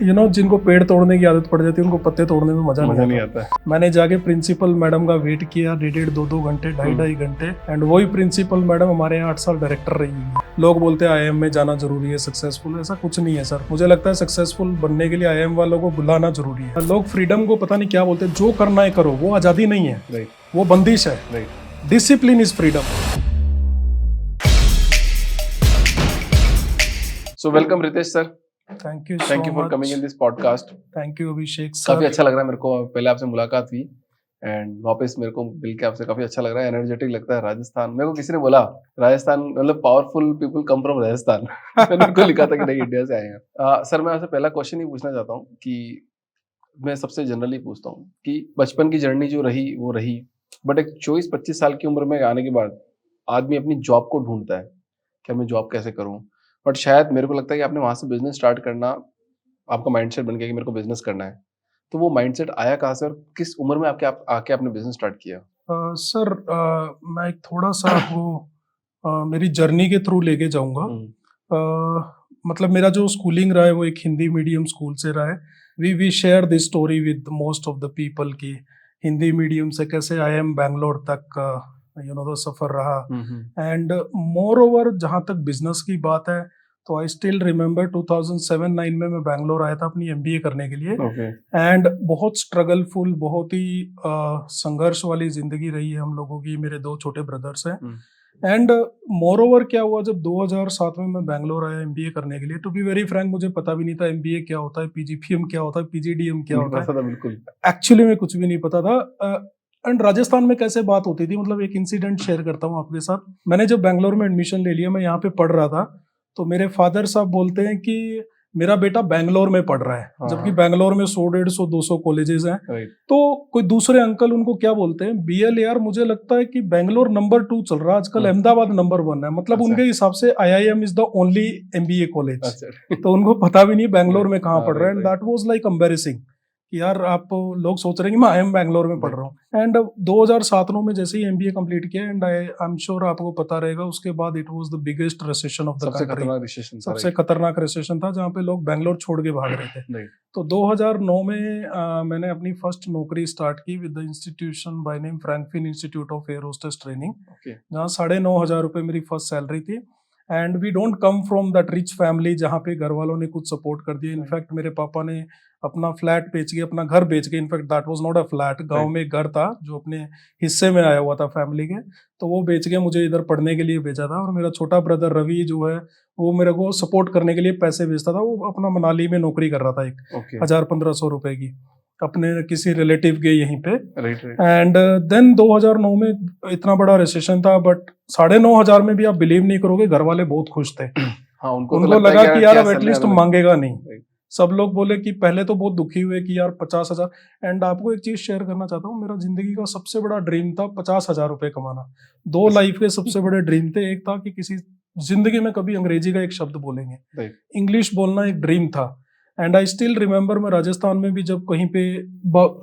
जिनको पेड़ तोड़ने की आदत पड़ जाती है उनको पत्ते तोड़ने में मजा नहीं नहीं आता है। मैंने जाके प्रिंसिपल मैडम का वेट किया 1.5-2 घंटे 2.5 घंटे एंड वही प्रिंसिपल मैडम हमारे यहाँ 8 साल डायरेक्टर रही है। लोग बोलते हैं IIM में जाना जरूरी है सक्सेसफुल, ऐसा कुछ नहीं है सर। मुझे लगता है सक्सेसफुल बनने के लिए IIM वालों को बुलाना जरूरी है। लोग फ्रीडम को पता नहीं क्या बोलते हैं, जो करना है करो, वो आजादी नहीं है, वो बंदिश है। Discipline is freedom. So welcome Ritesh sir, thank you for coming in this podcast. Thank you Abhishek sir. काफी अच्छा लग रहा है मेरे को, पहले आपसे मुलाकात हुई एंड वापस मेरे को मिल के आपसे काफी अच्छा लग रहा है, एनर्जेटिक लगता है। राजस्थान, मेरे को किसी ने बोला राजस्थान मतलब powerful people come from Rajasthan. मैंने उनको लिखा था कि नहीं, इंडिया से आए हैं। सर मैं आपसे पहला क्वेश्चन ही पूछना चाहता हूँ कि मैं सबसे जनरली पूछता हूँ कि बचपन की जर्नी जो रही वो रही, बट एक 24-25 साल की उम्र में आने के बाद आदमी अपनी जॉब को ढूंढता है कि मैं जॉब कैसे करूँ। बट शायद मेरे को लगता है कि आपने वहां से बिजनेस स्टार्ट करना, आपका माइंडसेट बन गया कि मेरे को बिजनेस करना है। तो वो माइंडसेट आया कहाँ से और किस उम्र में आके आपने बिजनेस स्टार्ट किया? सर मैं एक थोड़ा सा आपको मेरी जर्नी के थ्रू लेके जाऊंगा। मतलब मेरा जो स्कूलिंग रहा है वो एक हिंदी मीडियम स्कूल से रहा है। We share this story with most of the people की हिंदी मीडियम से कैसे IIM बैंगलोर तक सफर रहा। एंड मोर ओवर जहाँ तक बिजनेस की बात है तो आई स्टिल रिमेम्बर 2007-9 में मैं बैंगलोर आया था अपनी MBA करने के लिए। एंड बहुत स्ट्रगलफुल, बहुत ही संघर्ष वाली जिंदगी रही है हम लोगों की। मेरे 2 छोटे ब्रदर्स हैं। एंड मोर ओवर क्या हुआ, जब 2007 में मैं बैंगलोर आया MBA करने के लिए, टू बी वेरी फ्रैंक मुझे पता भी नहीं था MBA क्या होता है, PGPM क्या होता है, PGDM क्या होता है। बिल्कुल एक्चुअली में कुछ भी नहीं पता था। एंड राजस्थान में कैसे बात होती थी, मतलब एक इंसिडेंट शेयर करता हूँ आपके साथ। मैंने जब बैंगलोर में एडमिशन ले लिया, मैं यहाँ पे पढ़ रहा था, तो मेरे फादर साहब बोलते हैं कि मेरा बेटा बैंगलोर में पढ़ रहा है, जबकि बैंगलोर में 100-150-200 कॉलेजेस हैं। तो कोई दूसरे अंकल उनको क्या बोलते हैं, BL यार मुझे लगता है कि बैंगलोर नंबर 2 चल रहा है आजकल, अहमदाबाद नंबर 1 है। मतलब उनके हिसाब से IIM is the only MBA college. तो उनको पता भी नहीं बैंगलोर में कहाँ पढ़ रहा है। And that was like embarrassing कि यार आप लोग सोच रहे हैं कि मैं IIM बैंगलोर में पढ़ रहा हूँ। एंड 2007 में जैसे ही MBA कंप्लीट किया, एंड आई एम श्योर आपको पता रहेगा उसके बाद it was the biggest recession of the country. सबसे खतरनाक रिसेशन था जहाँ पे लोग बैंगलोर छोड़ के भाग रहे थे। तो 2009 में मैंने अपनी फर्स्ट नौकरी स्टार्ट की with the institution by name Frankfinn institute of air hostess training, जहाँ 9,500 रुपये मेरी फर्स्ट सैलरी थी। And we don't come from that rich family जहाँ पे घर वालों ने कुछ सपोर्ट कर दिया। इनफैक्ट मेरे पापा ने अपना फ्लैट बेच के, अपना घर बेच के, in fact that was not a flat, गांव में एक घर था जो अपने हिस्से में आया हुआ था फैमिली के, तो वो बेच के मुझे इधर पढ़ने के लिए भेजा था। और मेरा छोटा ब्रदर रवि जो है वो मेरे को सपोर्ट करने के लिए पैसे भेजता था। वो अपना मनाली में नौकरी कर रहा था, एक 1,000-1,500 रुपए की, अपने किसी रिलेटिव के यहीं पे। एंड देन 2009 में इतना बड़ा रिसेशन था, बट 9,500 में भी आप बिलीव नहीं करोगे घर वाले बहुत खुश थे। उनको लगा कि यार अब एटलीस्ट मांगेगा नहीं। सब लोग बोले कि पहले तो बहुत दुखी हुए कि यार 50,000। एंड आपको एक चीज शेयर करना चाहता हूँ, मेरा जिंदगी का सबसे बड़ा ड्रीम था 50,000 रुपए कमाना। 2 लाइफ के सबसे बड़े ड्रीम थे। एक था कि किसी जिंदगी में कभी अंग्रेजी का एक शब्द बोलेंगे, इंग्लिश बोलना एक ड्रीम था। एंड आई स्टिल रिमेम्बर, मैं राजस्थान में भी जब कहीं पे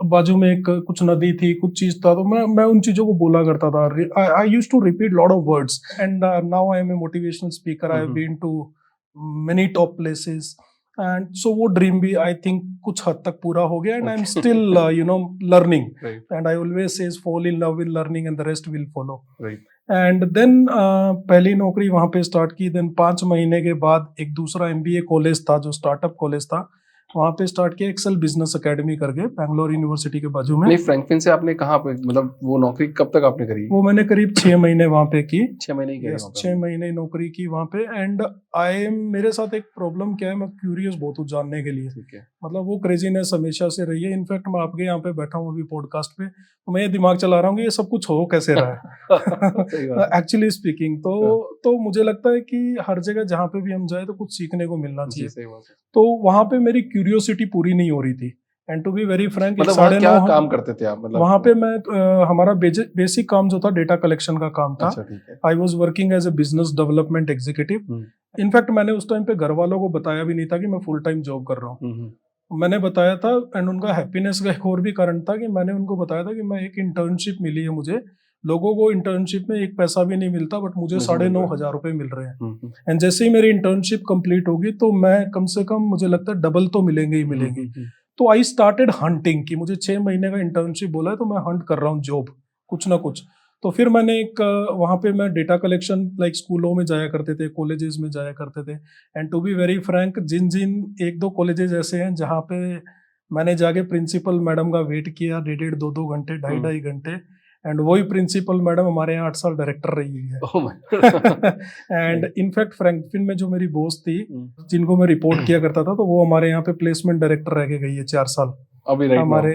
बाजू में एक कुछ नदी थी, कुछ चीज था, तो मैं उन चीजों को बोला करता था। I used to repeat lot of words. And now I am a motivational speaker, I have been to many top places. And so वो ड्रीम भी आई थिंक कुछ हद तक पूरा हो गया। And I am still learning, and I always says fall in love with learning and the rest will follow. And then पहली नौकरी वहां पे स्टार्ट की। देन 5 महीने के बाद एक दूसरा MBA कॉलेज था जो स्टार्टअप कॉलेज था, वहां पे स्टार्ट किया एक्सेल बिजनेस एकेडमी करके, बैंगलोर यूनिवर्सिटी के बाजू में। नहीं, फ्रैंकफिन से आपने कहाँ पे, मतलब वो नौकरी कब तक आपने करी? वो मैंने करीब 6 महीने वहां पे की। 6 महीने की? 6 महीने नौकरी की वहां पे। एंड मेरे साथ एक प्रॉब्लम क्या है, मैं क्यूरियस बहुत हूँ जानने के लिए। मतलब वो क्रेजीनेस हमेशा से रही है। इनफैक्ट मैं आपके यहाँ पे बैठा हूँ अभी पॉडकास्ट पे, तो मैं ये दिमाग चला रहा हूँ कि ये सब कुछ हो कैसे रहा है। एक्चुअली स्पीकिंग तो मुझे लगता है कि हर जगह जहाँ पे भी हम जाए तो कुछ सीखने को मिलना चाहिए। तो वहां पे मेरी क्यूरियोसिटी पूरी नहीं हो रही थी। And to be very frank, मतलब क्या काम करते थे आप? मतलब वहां पे मैं हमारा बेसिक काम जो था डेटा कलेक्शन का काम था। I was working as a business development executive. In fact मैंने उस टाइम पे घर वालों को बताया भी नहीं था कि मैं फुल टाइम जॉब कर रहा हूँ। मैंने बताया था, एंड उनका हैप्पीनेस का एक और भी कारण था कि मैंने उनको बताया था कि मैं एक इंटर्नशिप मिली है मुझे लोगों को इंटर्नशिप में एक पैसा भी नहीं मिलता, बट मुझे मुझे मिल रहा है। 9,500 रुपए मिल रहे हैं। हम्म, एंड जैसे ही मेरी इंटर्नशिप कंप्लीट होगी तो मैं कम से कम, मुझे लगता है डबल तो मिलेंगे ही मिलेंगे। तो आई स्टार्टेड हंटिंग कि मुझे 6 महीने का इंटर्नशिप बोला है तो मैं हंट कर रहा हूँ जॉब, कुछ ना कुछ। तो फिर मैंने एक वहाँ पे मैं डेटा कलेक्शन, लाइक स्कूलों में जाया करते थे, कॉलेजेस में जाया करते थे। And to be very frank, जिन जिन एक दो कॉलेजेस ऐसे हैं जहाँ पे मैंने जाके प्रिंसिपल मैडम का वेट किया 1.5-2 घंटे, 2.5 घंटे, एंड वही प्रिंसिपल मैडम हमारे यहाँ 8 साल डायरेक्टर रही हुई है। एंड इनफैक्ट फ्रैंकफिन में जो मेरी बॉस थी, जिनको मैं रिपोर्ट किया करता था, तो वो हमारे यहाँ पे प्लेसमेंट डायरेक्टर रह के गई है 4 साल अभी राइट हमारे।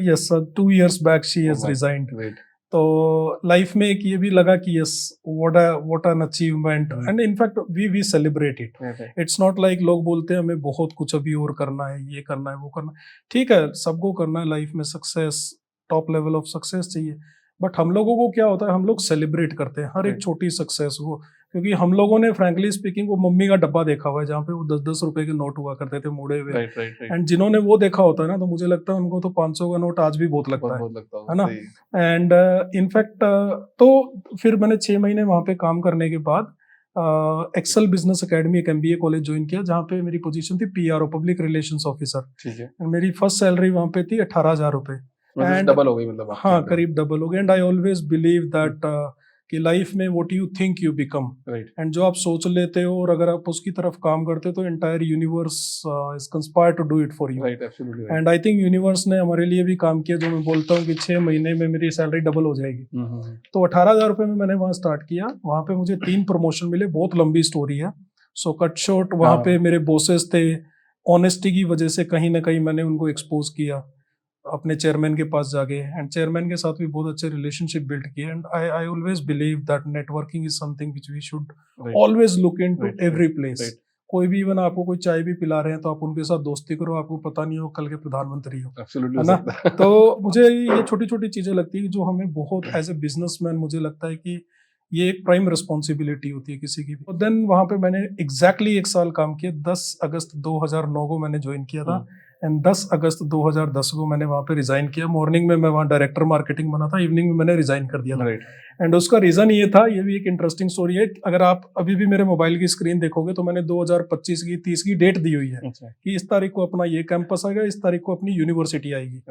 Yes sir, 2 years back she has resigned. तो लाइफ में एक ये भी लगा कि yes, what an achievement, and in fact we celebrate it. It's not like लोग बोलते हैं हमें बहुत कुछ अभी और करना है, ये करना है, वो करना है। ठीक है, सबको करना है लाइफ में, success, top level of success चाहिए, बट हम लोगों को क्या होता है, हम लोग सेलिब्रेट करते हैं हर एक छोटी सक्सेस को। क्योंकि हम लोगों ने फ्रैंकली स्पीकिंग वो मम्मी का डब्बा देखा हुआ है जहाँ पे वो 10-10 रुपए के नोट हुआ करते थे मुड़े हुए। एंड जिन्होंने वो देखा होता है ना, तो मुझे लगता है उनको तो 500 का नोट आज भी बहुत लगता है ना। एंड इनफैक्ट तो फिर मैंने 6 महीने वहाँ पे काम करने के बाद एक्सेल बिजनेस एकेडमी, एक MBA कॉलेज ज्वाइन किया, जहाँ पे मेरी पोजीशन थी PRO, पब्लिक रिलेशंस ऑफिसर। ठीक है। मेरी फर्स्ट सैलरी वहाँ पे थी 18,000 रुपए। एंड डबल हो गई मतलब आपकी? हाँ, करीब डबल हो गई। And I always believe that कि लाइफ में what you think you become, and जो आप सोच लेते हो और अगर आप उसकी तरफ काम करते हो तो entire universe is conspire to do it for you. And I think universe ने हमारे लिए भी काम किया, जो मैं बोलता हूँ कि 6 महीने में मेरी सैलरी डबल हो जाएगी। तो 18,000 रुपए में मैंने वहाँ स्टार्ट किया। वहाँ पे मुझे 3 प्रमोशन मिले, बहुत लंबी स्टोरी है। सो कट शॉर्ट, वहाँ पे मेरे बॉसेस थे, ऑनेस्टी की वजह से कहीं ना कहीं मैंने उनको एक्सपोज किया अपने चेयरमैन के पास जाके, एंड चेयरमैन के साथ भी बहुत अच्छे रिलेशनशिप बिल्ड किए। And I always believe that networking is something which we should always look into every place. कोई भी, इवन आपको कोई चाय भी पिला रहे हैं तो आप उनके साथ दोस्ती करो, आपको पता नहीं हो कल के प्रधानमंत्री हो, है ना। तो मुझे ये छोटी छोटी चीजें लगती है जो हमें बहुत, एज ए बिजनेसमैन मुझे लगता है कि ये एक प्राइम रिस्पॉन्सिबिलिटी होती है किसी की भी। तो देन वहाँ पे मैंने एग्जैक्टली 1 साल काम किया। 10 अगस्त 2009 को मैंने ज्वाइन किया था, एंड 10 अगस्त 2010 को मैंने वहाँ पे रिजाइन किया। मॉर्निंग में मैं वहाँ डायरेक्टर मार्केटिंग बना था, इवनिंग में मैंने रिजाइन कर दिया था। एंड उसका रीजन ये था, ये भी एक इंटरेस्टिंग स्टोरी है। अगर आप अभी भी मेरे मोबाइल की स्क्रीन देखोगे तो मैंने 2025 की 30 की डेट दी हुई है कि इस तारीख को अपना ये कैंपस आएगा, इस तारीख को अपनी यूनिवर्सिटी आएगी।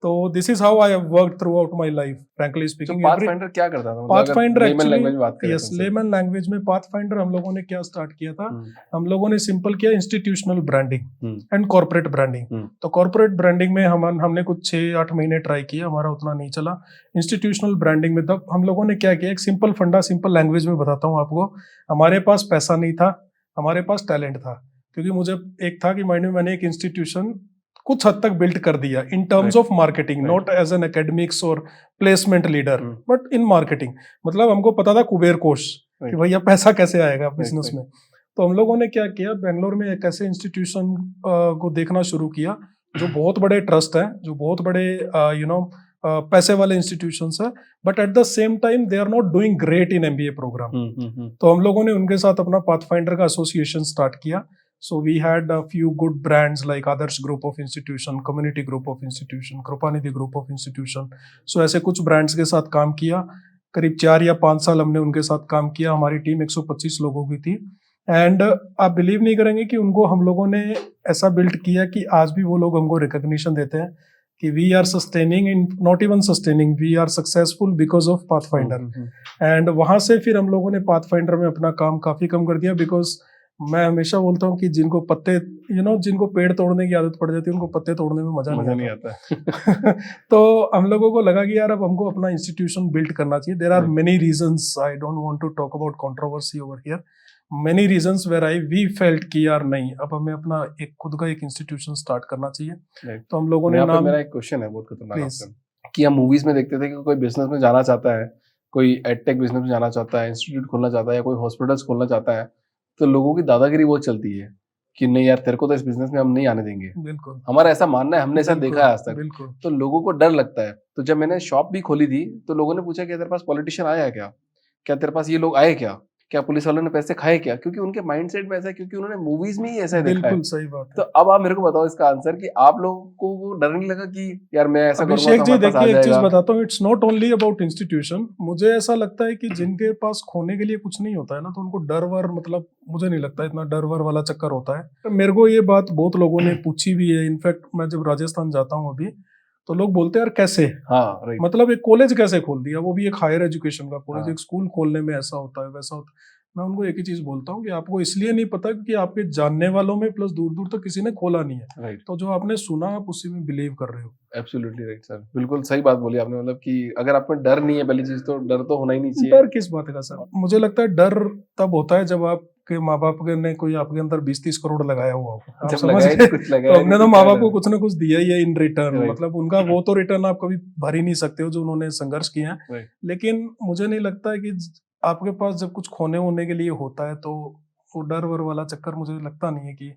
तो this is how I have worked through out my life, frankly speaking. Pathfinder क्या करता था? Pathfinder actually, yes, layman language में पाथफाइंडर हम लोगों ने क्या स्टार्ट किया था, हम लोगों ने सिंपल किया institutional branding and corporate branding. तो कॉर्पोरेट ब्रांडिंग में हमने कुछ 6-8 महीने ट्राई किया, हमारा उतना नहीं चला। इंस्टीट्यूशनल ब्रांडिंग में तब हम लोगों ने क्या किया, एक सिंपल फंडा, सिंपल लैंग्वेज में बताता हूँ आपको। हमारे पास पैसा नहीं था, हमारे पास टैलेंट था। क्योंकि मुझे एक था कि माइंड में मैंने एक इंस्टीट्यूशन कुछ हद तक बिल्ड कर दिया in terms of marketing, not as an academics और placement leader, but in marketing. मतलब हमको पता था कुबेर कोश कि भैया पैसा कैसे आएगा बिजनेस में। तो हम लोगों ने क्या किया, बेंगलोर में एक ऐसे इंस्टीट्यूशन को देखना शुरू किया जो बहुत बड़े ट्रस्ट है, जो बहुत बड़े पैसे वाले इंस्टीट्यूशंस है, but at the same time they are not doing great in MBA programme. तो हम लोगों ने उनके साथ अपना पाथफाइंडर का एसोसिएशन स्टार्ट किया। So we had a few good brands like Adarsh Group of Institution, Community Group of Institution, Krupanidhi Group of Institution. So ऐसे कुछ brands के साथ काम किया। करीब 4 या 5 साल हमने उनके साथ काम किया। हमारी टीम 125 लोगों की थी। एंड आप बिलीव नहीं करेंगे कि उनको हम लोगों ने ऐसा बिल्ड किया कि आज भी वो लोग हमको रिकॉग्निशन देते हैं कि we are sustaining, in not even sustaining, we are successful because of Pathfinder. And वहां से फिर हम लोगों ने पाथफाइंडर में अपना काम काफी कम कर दिया, बिकॉज मैं हमेशा बोलता हूँ कि जिनको पत्ते जिनको पेड़ तोड़ने की आदत पड़ जाती है उनको पत्ते तोड़ने में मजा नहीं आता। तो हम लोगों को लगा कि यार अब हमको अपना इंस्टीट्यूशन बिल्ड करना चाहिए। There are many reasons, I don't want to talk about controversy over here, many reasons where we felt कि यार नहीं, अब हमें अपना एक खुद का एक इंस्टीट्यूशन स्टार्ट करना चाहिए। तो हम लोगों ने नाम, मेरा एक क्वेश्चन है बहुत खतरनाक कि हम मूवीज में देखते थे कि कोई बिजनेस में जाना चाहता है, कोई एडटेक बिजनेस में जाना चाहता है, इंस्टीट्यूट खोलना चाहता है या कोई हॉस्पिटल्स खोलना चाहता है, तो लोगों की दादागिरी बहुत चलती है कि नहीं यार तेरे को तो इस बिजनेस में हम नहीं आने देंगे। बिल्कुल, हमारा हमारा ऐसा मानना है, हमने ऐसा देखा है आज तक। तो लोगों को डर लगता है। तो जब मैंने शॉप भी खोली थी तो लोगों ने पूछा कि तेरे पास पॉलिटिशियन आया है क्या, तेरे पास ये लोग आए क्या, क्या पुलिस वालों ने पैसे खाए क्या, क्योंकि उनके माइंडसेट में ऐसा है, क्योंकि उन्होंने मूवीज में ही ऐसा देखा है। बिल्कुल सही बात तो है। अब आप मेरे को बताओ इसका आंसर कि आप लोगों को वो डर नहीं लगा कि यार मैं ऐसा करूंगा अभिषेक तो जी हमारे पास आ देखिए, एक चीज जाएगा? बताता हूँ, it's not only about institution. मुझे ऐसा लगता है कि जिनके पास खोने के लिए कुछ नहीं होता है ना, तो उनको डर वर, मतलब मुझे नहीं लगता इतना डर वर वाला चक्कर होता है। मेरे को ये बात बहुत लोगों ने पूछी भी है, इनफैक्ट मैं जब राजस्थान जाता हूँ अभी, तो लोग बोलते हैं यार कैसे, हाँ राइट। मतलब एक कॉलेज कैसे खोल दिया, वो भी एक हायर एजुकेशन का कॉलेज, हाँ। एक स्कूल खोलने में ऐसा होता है वैसा होता है। मैं उनको एक ही चीज बोलता हूँ कि आपको इसलिए नहीं पता क्योंकि आपके जानने वालों में प्लस दूर दूर तक किसी ने खोला नहीं है, राइट, तो जो आपने सुना आप उसी में बिलीव कर रहे हो। एब्सोल्युटली राइट सर, बिल्कुल सही बात बोली आपने। मतलब कि अगर आप में डर नहीं है, पहली चीज तो डर तो होना ही नहीं चाहिए। डर किस बात का सर? मुझे लगता है डर तब होता है जब आपके माँ बाप ने कोई आपके अंदर 20-30 करोड़ लगाया हुआ हो, आप जब समझ लगाया गए। नहीं, कुछ तो लगाया हमने नहीं तो तो माँ क्या बाप को डर? कुछ ना कुछ दिया ही है इन रिटर्न, राइट, मतलब उनका वो तो रिटर्न आप कभी भर ही नहीं सकते हो जो उन्होंने संघर्ष किया है। राइट। लेकिन मुझे नहीं लगता है कि आपके पास जब कुछ खोने होने के लिए होता है तो वो डर वर वाला चक्कर मुझे लगता नहीं है कि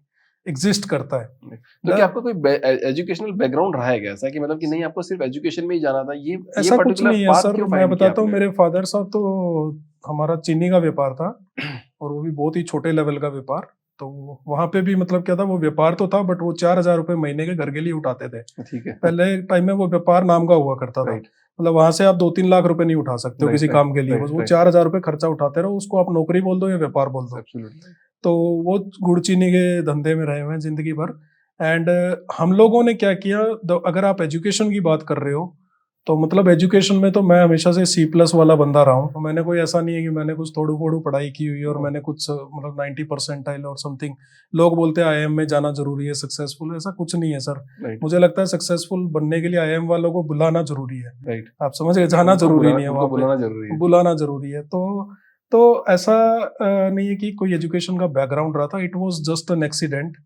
एग्जिस्ट करता है। तो क्या आपका कोई एजुकेशनल बैकग्राउंड रहा है क्या ऐसा, कि मतलब कि नहीं आपको सिर्फ एजुकेशन में ही जाना था, ये ऐसा कुछ पर्टिकुलर नहीं है पाथ सर, क्यों मैं फाइंड किया बताता हूँ, आपने? मेरे फादर साहब तो, हमारा चीनी का व्यापार था और वो भी बहुत ही छोटे लेवल का व्यापार। तो वहां पे भी मतलब क्या था, वो व्यापार तो था बट वो 4,000 रुपए महीने के घर के लिए उठाते थे। ठीक है। पहले टाइम में वो व्यापार नाम का हुआ करता था, राइट, मतलब वहां से आप 2-3 लाख रुपए नहीं उठा सकते हो राइट, किसी राइट, काम के लिए, बस राइट, वो राइट, 4,000 रुपए खर्चा उठाते रहो, उसको आप नौकरी बोल दो या व्यापार बोल दो। एब्सोल्युटली। तो वो गुड़ चीनी के धंधे में रहे हुए हैं जिंदगी भर। एंड हम लोगों ने क्या किया, अगर आप एजुकेशन की बात कर रहे हो तो मतलब एजुकेशन में तो मैं हमेशा से C+ वाला बंदा रहा हूँ। मैंने कोई ऐसा नहीं है कि मैंने कुछ थोड़ी फोड़ू पढ़ाई की हुई है और मैंने कुछ मतलब 90% और समथिंग। लोग बोलते हैं IIM में जाना जरूरी है सक्सेसफुल, ऐसा कुछ नहीं है सर। राइट, मुझे लगता है सक्सेसफुल बनने के लिए IIM वालों को बुलाना जरूरी है, राइट। आप समझ गए, जाना उनको जरूरी बुलाना, नहीं है उनको वहां पे, बुलाना जरूरी है। बुलाना जरूरी है। तो ऐसा नहीं है कि कोई एजुकेशन का बैकग्राउंड रहा था, it was just an accident.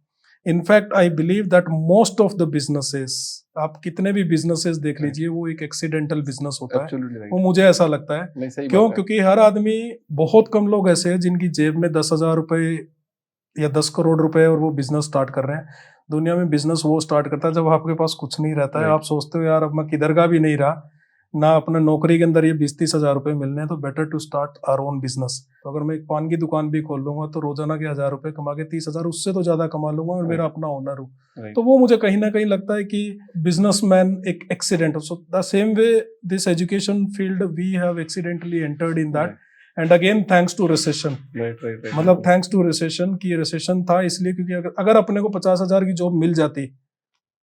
In fact I believe that most of the businesses, आप कितने भी बिजनेसेस देख Right. लीजिए, वो एक एक्सीडेंटल बिजनेस होता है, एब्सोल्युटली वो राइट। मुझे ऐसा लगता है। नहीं सही क्यों? बात है। क्योंकि हर आदमी, बहुत कम लोग ऐसे हैं जिनकी जेब में 10,000 रुपए या 10 करोड़ रुपए और वो बिजनेस स्टार्ट कर रहे हैं। दुनिया में बिजनेस वो स्टार्ट करता है जब आपके पास कुछ नहीं रहता है, Right. आप सोचते हो यार अब मैं किधर का भी नहीं रहा, ना अपने नौकरी के अंदर ये 20-30 हजार रुपए मिलने हैं, तो better to start our own business. तो अगर मैं एक पान की दुकान भी खोल लूंगा तो रोजाना के 1,000 रुपए कमा के 30,000 उससे तो ज्यादा कमा लूंगा और मेरा अपना ओनर हूँ। Right. तो वो मुझे कहीं ना कहीं लगता है कि बिजनेसमैन एक accident, so the same way this education field we have accidentally entered in that, and again thanks to recession. Right. मतलब थैंक्स टू रिसेशन, कि रिसेशन था इसलिए क्योंकि अगर अपने को 50,000 की जॉब मिल जाती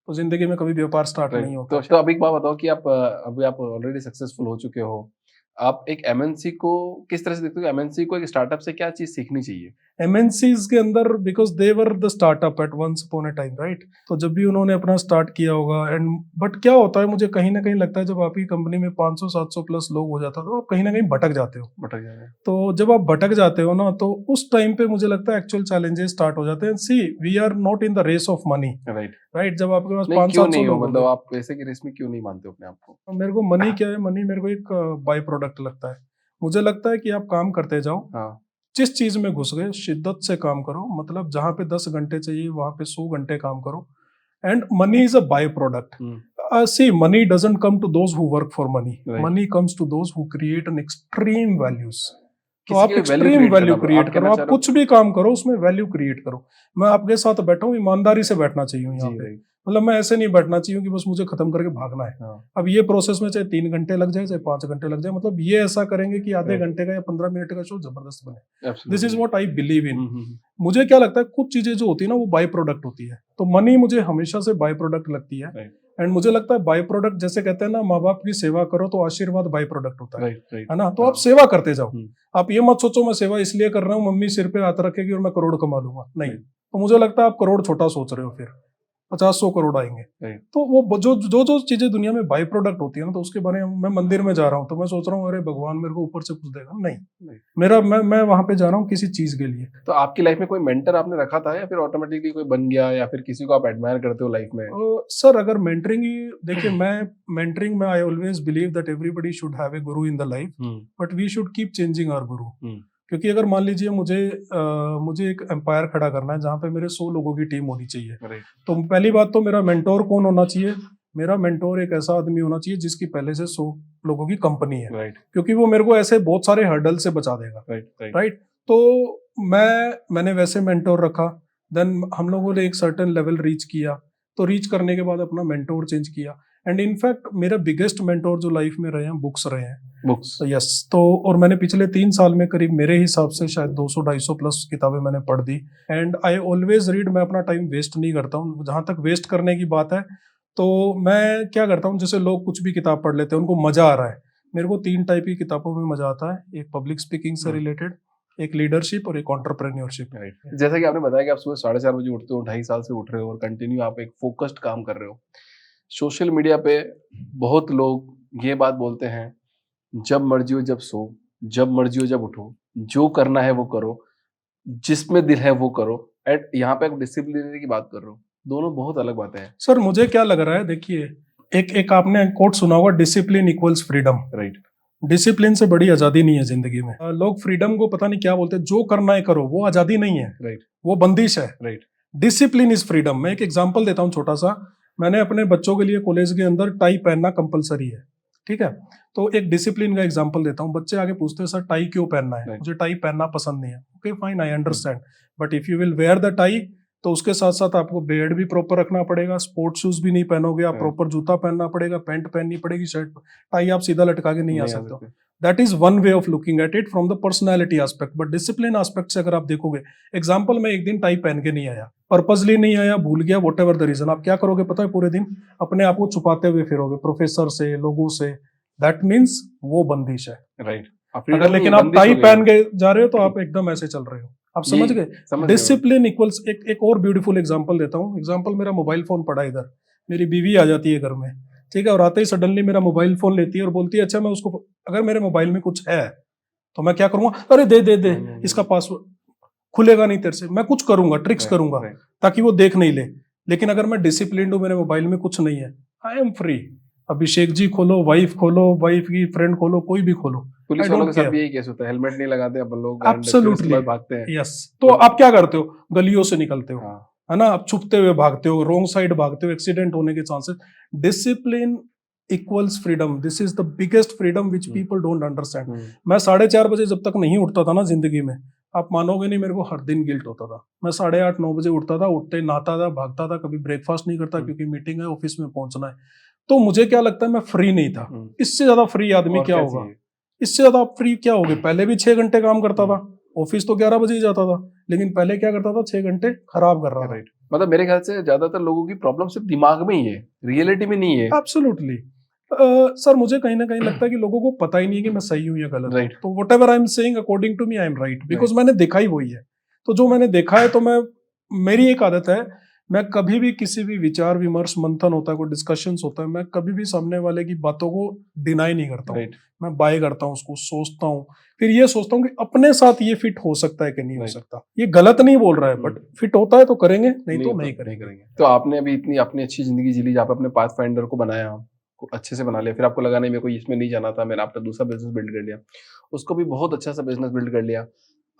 तो जिंदगी में कभी व्यापार स्टार्ट नहीं होता। तो अब एक बात बताओ कि आप अभी आप ऑलरेडी सक्सेसफुल हो चुके हो, आप एक एमएनसी को किस तरह से देखते हो? एमएनसी को एक स्टार्टअप से क्या चीज सीखनी चाहिए? MNCs के अंदर, because they were the startup at once upon a time, right? तो जब भी उन्होंने अपना स्टार्ट किया होगा, एंड बट क्या होता है, मुझे कहीं ना कहीं लगता है जब आपकी कंपनी में 500-700 प्लस लोग हो जाता है तो आप कहीं ना कहीं भटक जाते हो। भटक जाए। तो जब आप भटक जाते हो ना, तो उस टाइम पे मुझे लगता है एक्चुअल चैलेंजेस स्टार्ट हो जाते हैं। See, we are not in the race of money, right. Right? जब आपके पास नहीं क्यों 500-700 नहीं हो, लोग मतलब होंगे, आप पैसे की रेस में क्यों नहीं मानते हो अपने आप को? तो मेरे को मनी क्या है, मनी मेरे को एक बाई प्रोडक्ट लगता है। मुझे लगता है कि आप काम करते जाओ, हाँ, जिस चीज में घुस गए शिद्दत से काम करो, मतलब जहां पे 10 घंटे चाहिए वहां पे 100 घंटे काम करो, and money is a by product. See, money doesn't come to those who work for money, Right. Money comes to those who create an extreme values. तो किसी आप के लिए value एक्सट्रीम create वैल्यू करना, क्रिएट आप करो, कहना आप चाह रहे हो? कुछ भी काम करो उसमें वैल्यू क्रिएट करो। मैं आपके साथ बैठा हूँ, ईमानदारी से बैठना चाहिए यहाँ जी पे, राइट। मतलब मैं ऐसे नहीं बैठना चाहिए कि बस मुझे खत्म करके भागना है। हाँ, अब ये प्रोसेस में चाहे 3 घंटे लग जाए चाहे 5 घंटे लग जाए, मतलब ये ऐसा करेंगे कि आधे Right. घंटे का या 15 मिनट का शो जबरदस्त बने। This is absolutely. What I believe in. Hmm. मुझे क्या लगता है, कुछ चीजें जो होती है ना वो बाय प्रोडक्ट होती है, तो मनी मुझे हमेशा से बाय प्रोडक्ट लगती है। Right. एंड मुझे लगता है बाय प्रोडक्ट, जैसे कहते हैं ना, माँ बाप की सेवा करो तो आशीर्वाद बाय प्रोडक्ट होता है, राइट। है ना? तो हाँ। आप सेवा करते जाओ, हम्म। आप ये मत सोचो मैं सेवा इसलिए कर रहा हूँ मम्मी सिर पे हाथ रखेगी और मैं करोड़ कमा लूंगा, नहीं। Right. तो मुझे लगता है आप करोड़ छोटा सोच रहे हो, फिर 50-100 करोड़ आएंगे। Right. तो वो जो चीजें दुनिया में बाई प्रोडक्ट होती है ना, तो उसके बारे में, मैं मंदिर में जा रहा हूँ तो मैं सोच रहा हूँ अरे भगवान मेरे को ऊपर से कुछ देगा, नहीं। Right. मेरा मैं वहां पे जा रहा हूँ किसी चीज के लिए। तो आपकी लाइफ में कोई मेंटर आपने रखा था या फिर ऑटोमेटिकली कोई बन गया, या फिर किसी को आप एडमायर करते हो लाइफ में? सर अगर मेंटरिंग ही देखिए, मैं मेंटरिंग में I always believe that everybody should have a guru in the life, but we should keep changing our guru. क्योंकि अगर मान लीजिए मुझे एक एम्पायर खड़ा करना है जहाँ पे मेरे 100 लोगों की टीम होनी चाहिए, Right. तो पहली बात तो मेरा मेंटोर कौन होना चाहिए? मेरा मेंटोर एक ऐसा आदमी होना चाहिए जिसकी पहले से 100 लोगों की कंपनी है, Right. क्योंकि वो मेरे को ऐसे बहुत सारे हर्डल से बचा देगा, Right. राइट? तो मैंने वैसे मेंटोर रखा, देन हम लोगों ने एक सर्टेन लेवल रीच किया, तो रीच करने के बाद अपना मेंटोर चेंज किया। एंड इनफैक्ट मेरा बिगेस्ट मेंटोर जो लाइफ में रहे हैं बुक्स रहे हैं। बुक्स। तो यस, तो और मैंने पिछले 3 साल में करीब मेरे हिसाब से शायद 200-250 प्लस किताबें मैंने पढ़ दी। एंड आई ऑलवेज रीड, मैं अपना टाइम वेस्ट नहीं करता हूँ। जहाँ तक वेस्ट करने की बात है तो मैं क्या करता हूँ, जैसे लोग कुछ भी किताब पढ़ लेते हैं, उनको मजा आ रहा है, मेरे को 3 टाइप की किताबों में मजा आता है। एक पब्लिक स्पीकिंग से रिलेटेड, एक लीडरशिप और एक एंटरप्रेन्योरशिप। राइट। जैसा कि आपने बताया कि आप सुबह 4:30 बजे उठते हो, 2.5 साल से उठ रहे हो और कंटिन्यू आप एक फोकस्ड काम कर रहे हो। सोशल मीडिया पे बहुत लोग ये बात बोलते हैं, जब मर्जी हो जब सो, जब मर्जी हो जब उठो, जो करना है वो करो, जिसमें दिल है वो करो। एट यहाँ पे आप डिसिप्लिन की बात कर रहे हो, दोनों बहुत अलग बातें हैं। सर मुझे क्या लग रहा है, देखिए, एक आपने कोट सुना होगा, discipline equals freedom. Right. Discipline से बड़ी आजादी नहीं है जिंदगी में। लोग फ्रीडम को पता नहीं क्या बोलते हैं, जो करना है करो, वो आजादी नहीं है। राइट। वो बंदिश है। राइट। Discipline is freedom. मैं एक एग्जांपल देता हूँ छोटा सा। मैंने अपने बच्चों के लिए कॉलेज के अंदर टाई पहनना कंपलसरी है, ठीक है। तो एक डिसिप्लिन का एग्जांपल देता हूँ। बच्चे आगे पूछते हैं, सर टाई क्यों पहनना है? मुझे टाई पहनना पसंद नहीं है। Okay fine, I understand, but if you will where the tie तो उसके साथ साथ आपको बेल्ट भी प्रॉपर रखना पड़ेगा, स्पोर्ट्स शूज भी नहीं पहनोगे आप, प्रॉपर जूता पहनना पड़ेगा, पैंट पहननी पड़ेगी, शर्ट, टाई आप सीधा लटका के नहीं आ सकते हो। That is one way of looking at it from the personality aspect. But discipline aspect से अगर आप देखोगे, एग्जाम्पल, मैं एक दिन टाई पहन के नहीं आया, पर्पजली नहीं आया, भूल गया, वॉट एवर द रीजन, आप क्या करोगे पता है? पूरे दिन अपने आप को छुपाते हुए फिरोगे प्रोफेसर से, लोगों से। दैट मीन्स वो बंदिश है। राइट। अगर लेकिन आप टाई पहन के जा रहे हो तो आप एकदम ऐसे चल रहे हो। आप समझ गए? डिसिप्लिन इक्वल्स, एक और ब्यूटीफुल एग्जांपल देता हूँ। एग्जांपल, मेरा मोबाइल फोन पड़ा इधर, मेरी बीवी आ जाती है घर में, ठीक है, और आते ही सडनली मेरा मोबाइल फोन लेती है और बोलती है, अच्छा मैं उसको, अगर मेरे मोबाइल में कुछ है तो मैं क्या करूंगा? अरे दे दे दे, इसका पासवर्ड खुलेगा नहीं तेरे से, मैं कुछ करूंगा, ट्रिक्स करूंगा ताकि वो देख नहीं ले। लेकिन अगर मैं डिसिप्लिन हूं, मेरे मोबाइल में कुछ नहीं है, I am free. Abhishek ji खोलो, वाइफ की फ्रेंड खोलो, कोई भी खोलो, पुलिस वालों के साथ भी यही केस होता है, हेलमेट नहीं लगाते अपन लोग, एब्सोल्युटली भागते हैं। यस। तो आप क्या करते हो? गलियों से निकलते हो, है ना, आप छुपते हुए भागते हो, रॉन्ग साइड भागते हो, एक्सीडेंट होने के chances. Discipline equals freedom, this is the biggest freedom which people don't understand. मैं 4:30 बजे जब तक नहीं उठता था ना जिंदगी में, आप मानोगे नहीं, मेरे को हर दिन गिल्ट होता था। मैं 8:30-9 बजे उठता था, उठते नहाता था, भागता था, कभी ब्रेकफास्ट नहीं करता क्योंकि मीटिंग है, ऑफिस में पहुंचना है। तो मुझे क्या लगता है, मैं फ्री नहीं था। इससे ज्यादा फ्री आदमी क्या होगा? इससे ज्यादा आप फ्री क्या होगे? पहले भी 6 घंटे काम करता था, ऑफिस तो 11 बजे ही जाता था, लेकिन पहले क्या करता था, 6 घंटे खराब कर रहा था। मतलब मेरे ख्याल से ज्यादातर लोगों की प्रॉब्लम सिर्फ दिमाग में ही है, रियलिटी में नहीं है। एब्सोल्युटली सर, मुझे कहीं ना कहीं लगता है कि लोगों को पता ही नहीं है कि मैं सही हूं या गलत। राइट। तो whatever I am saying according to me I am right, because मैंने देखा ही वही है। तो जो मैंने देखा है, तो मेरी एक आदत है, मैं कभी भी किसी भी विचार विमर्श, मंथन होता है, कोई डिस्कशंस होता है, मैं कभी भी सामने वाले की बातों को डिनाई नहीं करता हूँ। मैं बाय करता हूँ उसको, सोचता हूँ, फिर ये सोचता हूँ कि अपने साथ ये फिट हो सकता है कि नहीं हो सकता। ये गलत नहीं बोल रहा है, बट फिट होता है तो करेंगे, नहीं तो नहीं करेंगे। तो आपने अभी इतनी अपनी अच्छी जिंदगी जी ली, जहाँ पे अपने पाथ फाइंडर को बनाया, अच्छे से बना लिया, फिर आपको लगा नहीं मेरे को इसमें नहीं जाना था, मैंने आपका दूसरा बिजनेस बिल्ड कर लिया, उसको भी बहुत अच्छा सा बिजनेस बिल्ड कर लिया।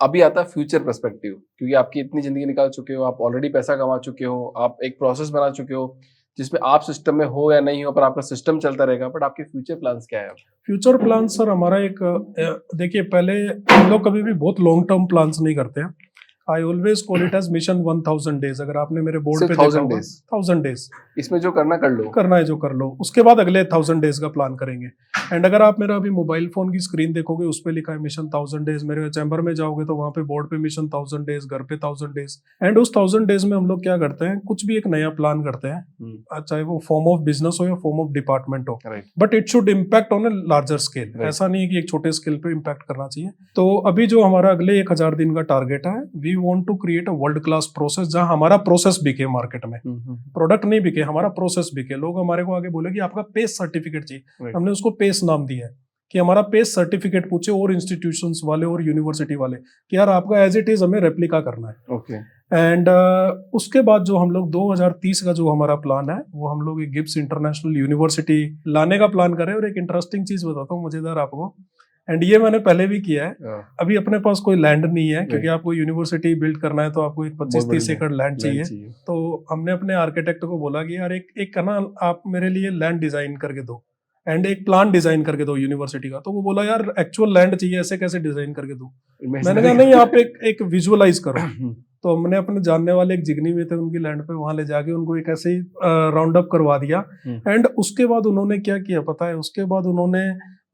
अभी आता है फ्यूचर पर्सपेक्टिव, क्योंकि आपकी इतनी जिंदगी निकाल चुके हो, आप ऑलरेडी पैसा कमा चुके हो, आप एक प्रोसेस बना चुके हो जिसमें आप सिस्टम में हो या नहीं हो, पर आपका सिस्टम चलता रहेगा। बट आपके फ्यूचर प्लान्स क्या है? फ्यूचर प्लान सर हमारा एक, देखिए, पहले हम लोग कभी भी बहुत लॉन्ग टर्म प्लान्स नहीं करते हैं। I always call it as mission 1000 days. अगर आपने मेरे बोर्ड पे देखा होगा, 1000 डेज, इसमें जो करना कर लो, करना है जो कर लो, उसके बाद अगले 1000 डेज का प्लान करेंगे। एंड अगर आप मेरा अभी मोबाइल फोन की स्क्रीन देखोगे, उस पे लिखा है मिशन 1000 डेज। मेरे चैम्बर में जाओगे तो वहां पे बोर्ड पे मिशन 1000 डेज, घर पे 1000 डेज। एंड उस 1000 डेज में हम लोग क्या करते हैं, कुछ भी एक नया प्लान करते हैं, चाहे वो फॉर्म ऑफ बिजनेस हो या फॉर्म ऑफ डिपार्टमेंट हो, but it should impact on a larger scale. ऐसा नहीं है कि एक छोटे स्केल पे इम्पैक्ट करना चाहिए। तो अभी जो हमारा अगले 1000 दिन का टारगेट है, we want to create a world class process, जहां हमारा प्रोसेस बिके मार्केट में, प्रोडक्ट नहीं बिके, हमारा प्रोसेस बिके। लोग हमारे को आगे बोले कि आपका पेस सर्टिफिकेट चाहिए, हमने उसको पेस नाम दिया है कि हमारा पेस सर्टिफिकेट पूछे और इंस्टीट्यूशंस वाले और यूनिवर्सिटी वाले कि यार आपका एज इट इज हमें रेप्लिका करना है। ओके। एंड उसके बाद जो हम लोग 2030 का जो हमारा प्लान है, वो हम लोग एक गिब्स इंटरनेशनल यूनिवर्सिटी लाने का प्लान कर रहे हैं। और एक इंटरेस्टिंग चीज बताता हूँ, मजेदार आपको, एंड ये मैंने पहले भी किया है। अभी अपने पास कोई लैंड नहीं है, क्योंकि आपको यूनिवर्सिटी बिल्ड करना है तो आपको एक 25-30 एकड़ लैंड चाहिए। तो हमने अपने आर्किटेक्ट को बोला कि यार एक ना आप मेरे लिए लैंड डिजाइन करके दो। एंड एक प्लान डिजाइन करके दो यूनिवर्सिटी का। तो वो बोला यार एक्चुअल लैंड चाहिए, ऐसे कैसे डिजाइन करके दूं? मैंने कहा नहीं, आप एक विजुअलाइज करो। तो हमने अपने जानने वाले एक जिगनी में थे उनकी लैंड पे, वहां ले जाके उनको एक ऐसे ही राउंड अप करवा दिया। एंड उसके बाद उन्होंने क्या किया पता है, उसके बाद उन्होंने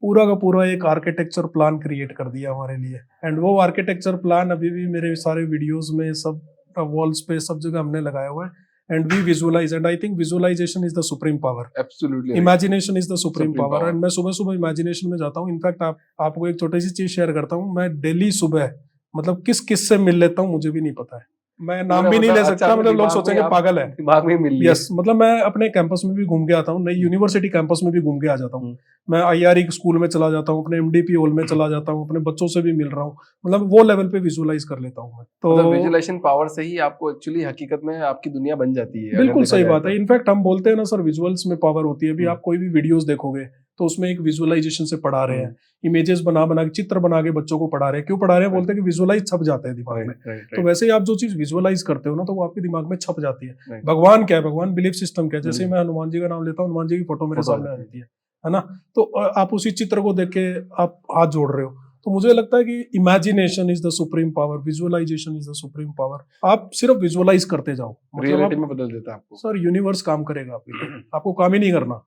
पूरा का पूरा एक आर्किटेक्चर प्लान क्रिएट कर दिया हमारे लिए। एंड वो आर्किटेक्चर प्लान अभी भी मेरे सारे वीडियोस में, सब वॉल्स पे, सब जगह हमने लगाया हुआ है। And we visualise, and I think visualisation is the supreme power, absolutely imagination is the supreme Supreme power. power. And मैं सुबह सुबह इमेजिनेशन में जाता हूँ। इनफैक्ट आपको एक छोटी सी चीज शेयर करता हूँ, मैं डेली सुबह मतलब किस से मिल लेता हूँ मुझे भी नहीं पता है, मैं नाम भी नहीं ले सकता, मतलब लोग सोचेंगे पागल है। दिमाग में मिल लिया। यस, मतलब मैं अपने कैंपस में भी घूम के आता हूँ, नई यूनिवर्सिटी कैंपस में भी घूम के आ जाता हूँ। मैं IRE स्कूल में चला जाता हूँ, अपने MDP हॉल में चला जाता हूँ, अपने बच्चों से भी मिल रहा हूँ, मतलब वो लेवल पे विजुअलाइज कर लेता हूँ मैं। तो मतलब विजुअलाइजेशन पावर से ही आपको एक्चुअली हकीकत में आपकी दुनिया बन जाती है। बिल्कुल सही बात है। इनफैक्ट हम बोलते हैं ना सर, विजुअल्स में पावर होती है। अभी आप कोई भी वीडियोस देखोगे तो उसमें एक विजुअलाइजेशन से पढ़ा रहे हैं, इमेजेस बना बना के, चित्र बना के बच्चों को पढ़ा रहे हैं। क्यों पढ़ा रहे हैं? बोलते हैं कि विजुअलाइज छप जाता है दिमाग में। तो वैसे ही आप जो चीज विजुअलाइज करते हो ना, तो वो आपके दिमाग में छप जाती है। भगवान क्या है, भगवान बिलीफ सिस्टम क्या है। जैसे मैं हनुमान जी का नाम लेता हूँ, हनुमान जी की फोटो मेरे सामने आ जाती है ना। तो आप उसी चित्र को देख के आप हाथ जोड़ रहे हो। तो मुझे लगता है कि imagination is the supreme power, visualisation is the supreme power. आप सिर्फ विजुअलाइज करते जाओ, रियलिटी में बदल देता है आपको। सर यूनिवर्स काम करेगा आपके लिए, आपको काम ही नहीं करना,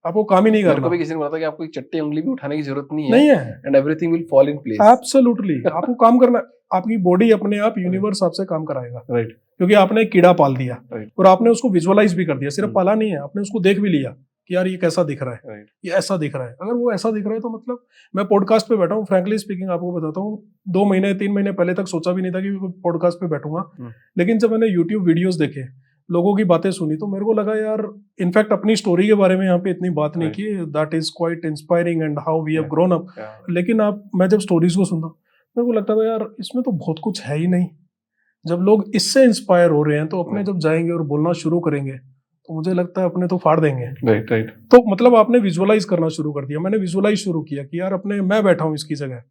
आपको काम ही नहीं करना। कभी किसी ने बोला था कि आपको एक चट्टी उंगली भी उठाने की जरूरत नहीं है, and everything will fall in place. Absolutely, आपको काम करना, आपकी बॉडी अपने आप यूनिवर्स आपसे काम कराएगा। राइट, क्योंकि आपने एक कीड़ा पाल दिया Right. और आपने उसको विजुअलाइज भी कर दिया। सिर्फ पाला नहीं है, आपने उसको देख भी लिया कि यार ये कैसा दिख रहा है, Right. ये ऐसा दिख रहा है। अगर वो ऐसा दिख रहा है तो मतलब, मैं पॉडकास्ट पे बैठा हूँ, फ्रैंकली स्पीकिंग आपको बताता हूँ, 2 महीने 3 महीने पहले तक सोचा भी नहीं था कि पॉडकास्ट पे बैठूंगा। लेकिन जब मैंने यूट्यूब वीडियोस देखे, लोगों की बातें सुनी, तो मेरे को लगा यार, इनफैक्ट अपनी स्टोरी के बारे में यहाँ पे इतनी बात नहीं की, that is quite inspiring and how we have grown up. लेकिन मैं जब स्टोरीज को सुनता हूँ, मेरे को लगता था यार इसमें तो बहुत कुछ है ही नहीं। जब लोग इससे इंस्पायर हो रहे हैं तो अपने जब जाएंगे और बोलना शुरू करेंगे तो मुझे लगता है अपने तो फाड़ देंगे। राइट। तो मतलब आपने विजुअलाइज करना शुरू कर दिया, मैंने विजुअलाइज शुरू किया कि यार अपने, मैं बैठा हूँ इसकी जगह,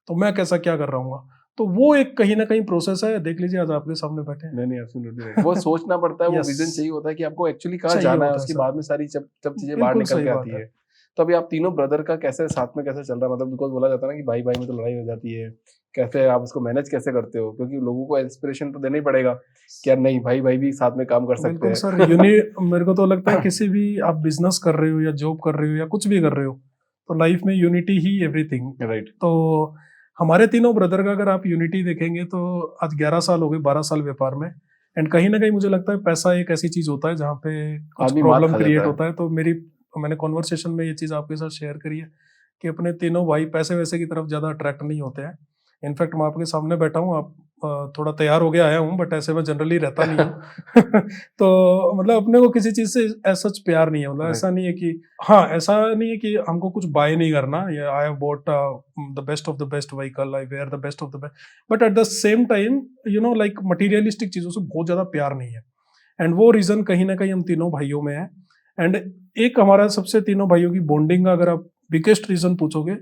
तो मैं कैसा क्या कर रहा हूँ। तो वो एक कहीं ना कहीं प्रोसेस है। देख लीजिए आज आपके सामने बैठे हैं। नहीं एब्सोल्युटली, वो सोचना पड़ता है, वो विजन चाहिए होता है कि आपको एक्चुअली कहाँ जाना है, उसके बाद में सारी जब चीजें बाहर निकल के आती है। तो अभी आप तीनों ब्रदर का कैसे साथ में कैसे चल रहा है? मतलब बिकॉज बोला जाता है ना कि भाई भाई में तो लड़ाई हो जाती है, कैसे आप उसको मैनेज कैसे करते हो? क्योंकि लोगों को इंस्पिरेशन तो देना ही पड़ेगा कि यार नहीं, भाई भाई भी साथ में काम कर सकते हैं। सर मेरे को तो लगता है किसी भी आप बिजनेस कर रहे हो या जॉब कर रहे हो या कुछ भी कर रहे हो, तो लाइफ में यूनिटी ही एवरीथिंग। राइट। तो हमारे तीनों ब्रदर का अगर आप यूनिटी देखेंगे तो आज 11 साल हो गए, 12 साल व्यापार में। एंड कहीं ना कहीं मुझे लगता है पैसा एक ऐसी चीज होता है जहाँ पे कुछ प्रॉब्लम क्रिएट होता है। तो मैंने कॉन्वर्सेशन में ये चीज आपके साथ शेयर करी है कि अपने तीनों भाई पैसे वैसे की तरफ ज्यादा अट्रैक्ट नहीं होते हैं। इनफैक्ट मैं आपके सामने बैठा हूँ, आप थोड़ा तैयार हो गया आया हूँ, बट ऐसे मैं जनरली रहता नहीं हूँ। तो मतलब अपने को किसी चीज से ऐसा प्यार नहीं है। मतलब ऐसा नहीं है कि, हाँ ऐसा नहीं है कि हमको कुछ बाय नहीं करना, I have bought the best of the best vehicle, I wear the best of the best, but at the same time like materialistic चीजों से बहुत ज्यादा प्यार नहीं है। एंड वो रीजन कहीं ना कहीं हम तीनों भाइयों में है। एंड एक हमारा सबसे तीनों भाइयों की बॉन्डिंग का अगर आप बिगेस्ट रीजन पूछोगे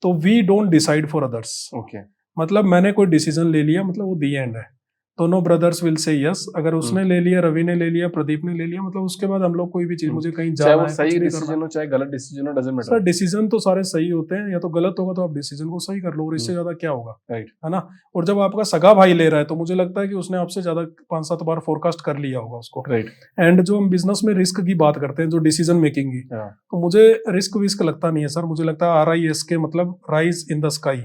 तो we don't decide for others. Okay, मतलब मैंने कोई डिसीजन ले लिया, मतलब वो दी एंड है, दोनों ब्रदर्स विल से यस। अगर उसने ले लिया, रवि ने ले लिया, प्रदीप ने ले लिया, मतलब उसके बाद हम लोग कोई भी चीज, मुझे कहीं जाना है, चाहे सही डिसीजन हो चाहे गलत डिसीजन हो, डजंट मैटर। सर डिसीजन तो सारे सही होते हैं, या तो गलत होगा तो आप डिसीजन को सही कर लो, और इससे ज्यादा क्या होगा, राइट, है ना। और जब आपका सगा भाई ले रहा है तो मुझे लगता है कि उसने आपसे ज्यादा 5-7 बार फोरकास्ट कर लिया होगा उसको। राइट। एंड जो हम बिजनेस में रिस्क की बात करते हैं, जो डिसीजन मेकिंग की, तो मुझे रिस्क विस्क लगता नहीं है सर। मुझे लगता है RISK मतलब rise in the sky.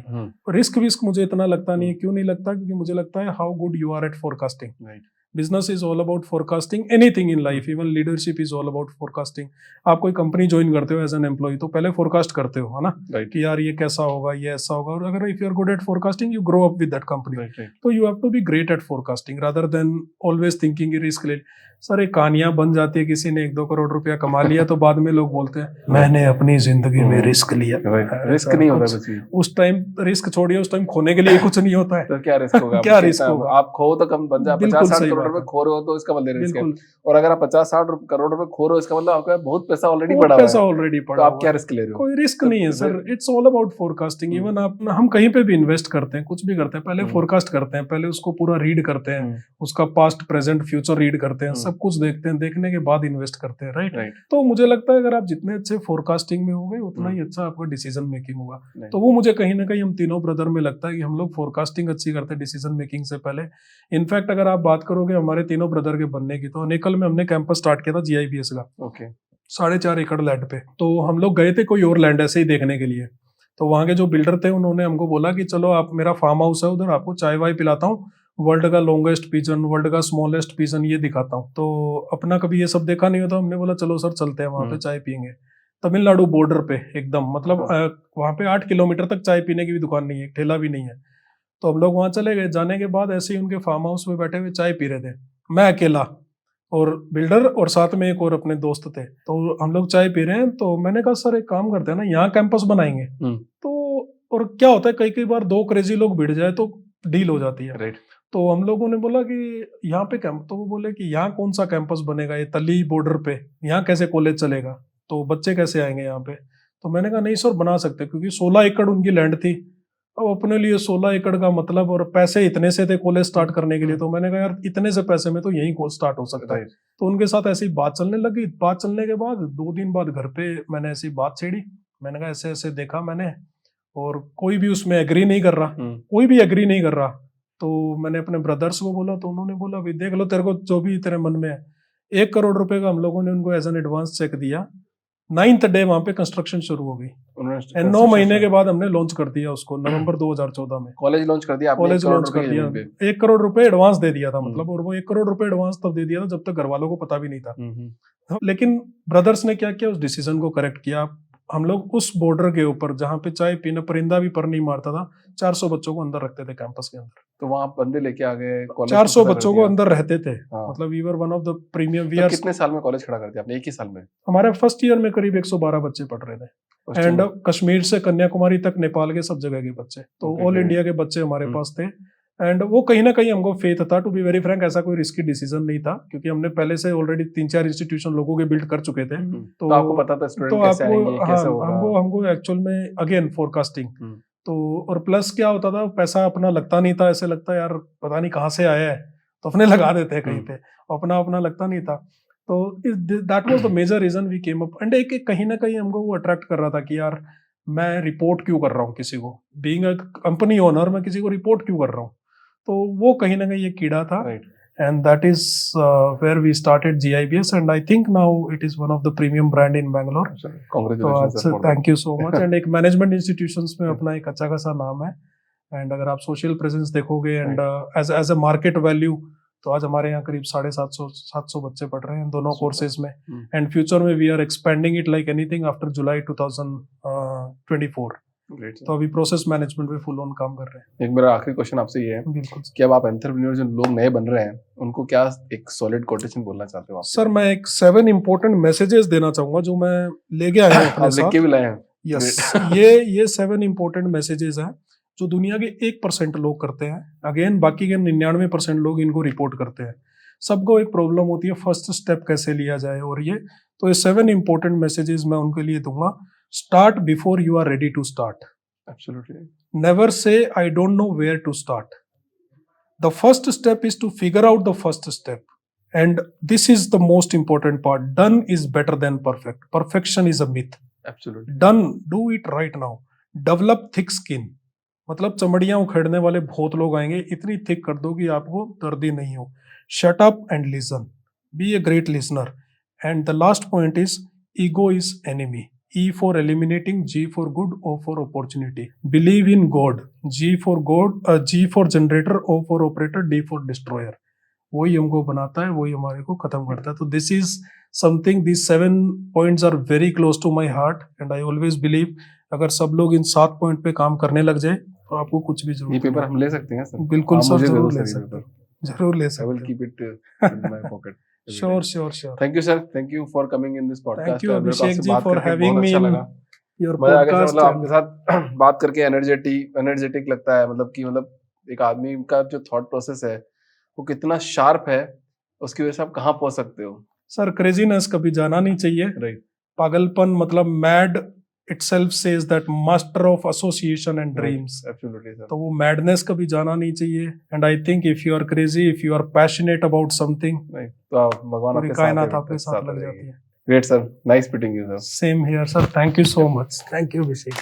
Risk विस्क मुझे इतना लगता नहीं है। क्यों नहीं लगता? क्योंकि मुझे लगता है how good you are at forecasting. Business is all about forecasting, anything in life, even leadership is all about forecasting. आप कोई कंपनी ज्वाइन करते हो एज एन एम्प्लॉय, तो पहले फोरकास्ट करते हो, है ना, कि यार ये कैसा होगा, ये ऐसा होगा। और अगर if you are good at forecasting, you grow up with that company. तो you have to be great at forecasting rather than always thinking risk ले। सर एक कहानियां बन जाती है, किसी ने 1-2 करोड़ रुपया कमा लिया तो बाद में लोग बोलते हैं मैंने अपनी जिंदगी में रिस्क लिया। रिस्क नहीं होता कुछ भी उस टाइम। रिस्क छोड़िए, उस टाइम खोने के लिए कुछ नहीं होता है। तो क्या रिस्क होगा? क्या रिस्क होगा? आप खो तो कम बन जाए, 50-60 करोड़ रुपए खो रहे हो तो इसका मतलब रिस्क है। और अगर आप 50-60 करोड़ रुपए खो रहे हो, इसका मतलब आपका बहुत पैसा ऑलरेडी पड़ा हुआ है, तो आप क्या रिस्क ले रहे हो? कोई रिस्क नहीं है sir. It's all about forecasting. Even हम कहीं पे भी इन्वेस्ट करते हैं, कुछ भी करते हैं, पहले फोरकास्ट करते हैं, पहले उसको पूरा रीड करते हैं, उसका पास्ट प्रेजेंट फ्यूचर रीड करते हैं, सब सब कुछ देखते हैं, देखने के बाद इन्वेस्ट करते हैं, राइट। राइट। तो मुझे लगता है अगर आप जितने अच्छे फोरकास्टिंग में होंगे उतना ही अच्छा आपका डिसीजन मेकिंग होगा। Right. तो वो मुझे कहीं ना कहीं हम तीनों ब्रदर में लगता है कि हम लोग फोरकास्टिंग अच्छी करते हैं डिसीजन मेकिंग से पहले। इनफैक्ट अगर आप बात करोगे हमारे तीनों ब्रदर के बनने की, तो अनेकल में हमने कैंपस स्टार्ट किया था GIBS का, ओके। 4.5 एकड़ लैंड पे। तो हम लोग गए थे कोई और लैंड ऐसे ही देखने के लिए। तो वहाँ के जो बिल्डर थे उन्होंने हमको बोला कि चलो आप, मेरा फार्म हाउस है उधर, आपको चाय वाय पिलाता हूँ, वर्ल्ड का लॉन्गेस्ट पिजन, वर्ल्ड का स्मॉलेस्ट पिजन ये दिखाता हूँ। तो अपना कभी ये सब देखा नहीं होता, हमने बोला चलो सर चलते हैं वहाँ पे चाय पियेंगे। तमिलनाडु बॉर्डर पे एकदम, मतलब वहाँ पे 8 किलोमीटर तक चाय पीने की भी दुकान नहीं है, ठेला भी नहीं है। तो हम लोग वहाँ चले गए। जाने के बाद ऐसे ही उनके फार्म हाउस में बैठे हुए चाय पी रहे थे, मैं अकेला और बिल्डर और साथ में एक और अपने दोस्त थे। तो हम लोग चाय पी रहे हैं, तो मैंने कहा सर एक काम करते हैं ना, यहाँ कैंपस बनाएंगे। तो और क्या होता है कई कई बार 2 क्रेजी लोग भिड़ जाए तो डील हो जाती है। राइट। तो हम लोगों ने बोला कि यहाँ पे कैंप, तो वो बोले कि यहाँ कौन सा कैंपस बनेगा, ये तली बॉर्डर पे, यहाँ कैसे कॉलेज चलेगा, तो बच्चे कैसे आएंगे यहाँ पे। तो मैंने कहा नहीं सर बना सकते, क्योंकि 16 एकड़ उनकी लैंड थी। अब अपने लिए 16 एकड़ का मतलब, और पैसे इतने से थे कॉलेज स्टार्ट करने के लिए। तो मैंने कहा यार इतने से पैसे में तो यही स्टार्ट हो सकता है। तो उनके साथ ऐसी बात चलने लगी। बात चलने के बाद 2 दिन बाद घर पे मैंने ऐसी बात छेड़ी। मैंने कहा ऐसे ऐसे देखा मैंने, और कोई भी उसमें एग्री नहीं कर रहा, कोई भी एग्री नहीं कर रहा। तो मैंने अपने ब्रदर्स को बोला, तो उन्होंने बोला भाई देख लो, तेरे को जो भी तेरे मन में है। 1 करोड़ रुपए का हम लोगों ने उनको एज एन एडवांस चेक दिया। 9th डे वहां पे कंस्ट्रक्शन शुरू हो गई, एंड 9 महीने के बाद हमने लॉन्च कर दिया उसको, नवंबर 2014 में कॉलेज लॉन्च कर दिया आपने। कॉलेज लॉन्च कर दिया, 1 करोड़ रुपए एडवांस दे दिया था मतलब। और वो 1 करोड़ रुपए एडवांस तब दे दिया था जब तक घर वालों को पता भी नहीं था। लेकिन ब्रदर्स ने क्या किया, उस डिसीजन को करेक्ट किया। हम लोग उस बॉर्डर के ऊपर जहाँ पे चाय पीना परिंदा भी पर नहीं मारता था, 400 बच्चों को अंदर रखते थे कैंपस के अंदर। तो वहाँ बंदे लेके आ गए, 400 बच्चों को अंदर रहते थे। मतलब we were one of the premium. तो कितने साल में कॉलेज खड़ा कर दिया आपने? 1 ही साल में? हमारे फर्स्ट ईयर में करीब 112 बच्चे पढ़ रहे थे, एंड कश्मीर से कन्याकुमारी तक, नेपाल के सब जगह के बच्चे, तो ऑल इंडिया के बच्चे हमारे पास थे। एंड वो कहीं ना कहीं हमको फेथ था, टू बी वेरी फ्रैंक। ऐसा कोई रिस्की डिसीजन नहीं था, क्योंकि हमने पहले से ऑलरेडी 3-4 इंस्टीट्यूशन लोगों के बिल्ड कर चुके थे। तो आपको पता था स्टूडेंट कैसे आएंगे, कैसे होगा। हमको एक्चुअल में अगेन फोरकास्टिंग। तो और प्लस क्या होता था, पैसा अपना लगता नहीं था। ऐसे लगता यार पता नहीं कहाँ से आया है, तो अपने लगा देते हैं कहीं पे, अपना लगता नहीं था। तो that was the major reason we came up. And एक कहीं ना कहीं हमको वो अट्रैक्ट कर रहा था कि यार मैं रिपोर्ट क्यों कर रहा हूँ किसी को, बीइंग अ कंपनी ओनर मैं किसी को रिपोर्ट क्यों कर रहा हूँ। तो वो कहीं ना कहीं ये कीड़ा था, and that is where we started GIBS, and I think now it is one of the premium brand in Bangalore. Congratulations, thank you so much. And एक मैनेजमेंट इंस्टीट्यूशंस में अपना एक अच्छा खासा नाम है, एंड अगर आप सोशल प्रेजेंस देखोगे and as a market value, तो आज हमारे यहाँ करीब 750 बच्चे पढ़ रहे हैं दोनों कोर्सेज में। एंड फ्यूचर में we are expanding it like anything after July 2024। तो अभी प्रोसेस मैनेजमेंट में फुल ऑन काम कर रहे हैं। एक मेरा आखिरी क्वेश्चन आपसे ये है कि अब आप एंटरप्रेन्योर जो लोग नए बन रहे हैं उनको क्या एक सॉलिड कोटेशन बोलना चाहते हो आप? सर मैं एक 7 इंपॉर्टेंट मैसेजेस देना चाहूंगा जो मैं लेके आया हूँ अपने साथ। लिख के भी लाए हैं? यस, ये 7 इंपॉर्टेंट मैसेजेस हैं जो दुनिया के 1% लोग करते हैं। अगेन बाकी के 99% लोग इनको रिपोर्ट करते हैं। सबको एक प्रॉब्लम होती है फर्स्ट स्टेप कैसे लिया जाए, और ये 7 इंपॉर्टेंट मैसेजेस मैं उनके लिए दूंगा। Start before you are ready to start. Absolutely. Never say I don't know where to start. The first step is to figure out the first step, and this is the most important part. Done is better than perfect. Perfection is a myth. Absolutely. Done, do it right now. Develop thick skin. मतलब चमड़ियां उखेड़ने वाले बहुत लोग आएंगे, इतनी thick कर दो कि आपको दर्द ही नहीं हो। Shut up and listen. Be a great listener. And the last point is ego is enemy. E for eliminating, G for good, O for opportunity. Believe in God. G for God, G for generator, O for operator, D for destroyer. वही हमको बनाता है, वही हमारे को खत्म करता है। तो this is something, these 7 points are very close to my heart, and I always believe अगर सब लोग इन 7 पॉइंट पे काम करने लग जाए तो आपको कुछ भी जरूरत। ये पेपर हम ले सकते हैं सर? बिल्कुल सर, जरूर ले सकते हैं, जरूर ले सकते हैं। I will keep it in my pocket. Sure. Thank you sir. Thank you for coming in this podcast. Thank you Abhishek ji for having me in your मजा आ गया podcast. मतलब आपके साथ बात करके एनर्जेटिक लगता है। मतलब एक आदमी का जो थॉट प्रोसेस है वो कितना शार्प है, उसकी वजह से आप कहाँ पहुंच सकते हो। सर क्रेजीनेस कभी जाना नहीं चाहिए। राइट। पागलपन मतलब mad itself says that master of association and dreams. Absolutely sir. तो वो मैडनेस कभी जाना नहीं चाहिए. And I think if you are crazy, if you are passionate about something, नहीं तो भगवान पूरी आपके साथ कायनात है, आपके साथ लग रहेगी. जाती है. Great sir, nice meeting you sir. Same here sir, thank you so much. Thank you Abhishek.